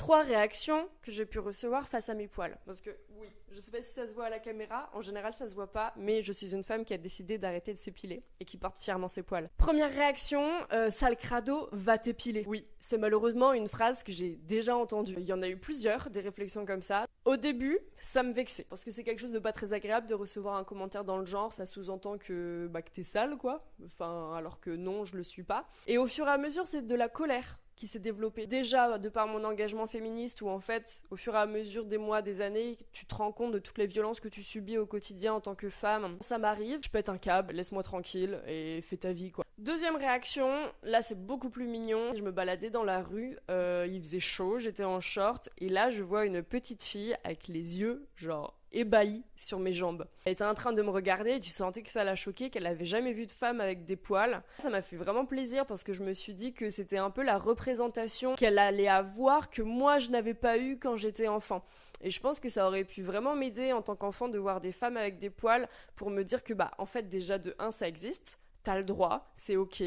3 réactions que j'ai pu recevoir face à mes poils. Parce que, oui, je sais pas si ça se voit à la caméra, en général ça se voit pas, mais je suis une femme qui a décidé d'arrêter de s'épiler et qui porte fièrement ses poils. Première réaction, sale crado, va t'épiler. Oui, c'est malheureusement une phrase que j'ai déjà entendue. Il y en a eu plusieurs, des réflexions comme ça. Au début, ça me vexait, parce que c'est quelque chose de pas très agréable de recevoir un commentaire dans le genre, ça sous-entend que t'es sale, quoi. Enfin, alors que non, je le suis pas. Et au fur et à mesure, c'est de la colère qui s'est développée. Déjà, de par mon engagement féministe, où en fait, au fur et à mesure des mois, des années, tu te rends compte de toutes les violences que tu subis au quotidien en tant que femme. Ça m'arrive, je pète un câble, laisse-moi tranquille et fais ta vie, quoi. Deuxième réaction, là c'est beaucoup plus mignon. Je me baladais dans la rue, il faisait chaud, j'étais en short, et là je vois une petite fille avec les yeux, genre, ébahie sur mes jambes. Elle était en train de me regarder et tu sentais que ça l'a choquée, qu'elle avait jamais vu de femme avec des poils. Ça m'a fait vraiment plaisir parce que je me suis dit que c'était un peu la représentation qu'elle allait avoir que moi je n'avais pas eu quand j'étais enfant. Et je pense que ça aurait pu vraiment m'aider en tant qu'enfant de voir des femmes avec des poils pour me dire que en fait déjà de 1 ça existe. T'as le droit, c'est ok.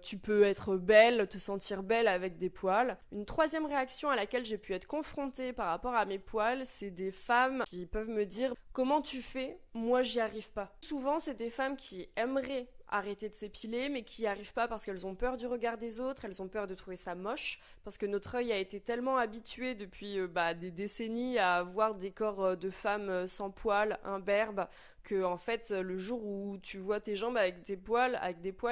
Tu peux être belle, te sentir belle avec des poils. Une troisième réaction à laquelle j'ai pu être confrontée par rapport à mes poils, c'est des femmes qui peuvent me dire « Comment tu fais ? Moi, j'y arrive pas. » Souvent, c'est des femmes qui aimeraient arrêter de s'épiler, mais qui n'y arrivent pas parce qu'elles ont peur du regard des autres, elles ont peur de trouver ça moche, parce que notre œil a été tellement habitué depuis des décennies à voir des corps de femmes sans poils, imberbes, que en fait le jour où tu vois tes jambes avec des poils,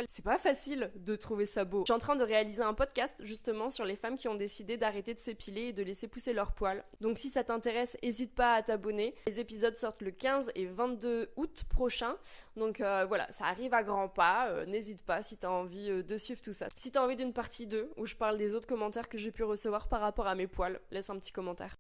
c'est pas facile de trouver ça beau. Je suis en train de réaliser un podcast justement sur les femmes qui ont décidé d'arrêter de s'épiler et de laisser pousser leurs poils. Donc si ça t'intéresse, n'hésite pas à t'abonner. Les épisodes sortent le 15 et 22 août prochain. Donc voilà, ça arrive à grands pas. N'hésite pas si t'as envie de suivre tout ça. Si t'as envie d'une partie 2 où je parle des autres commentaires que j'ai pu recevoir par rapport à mes poils, laisse un petit commentaire.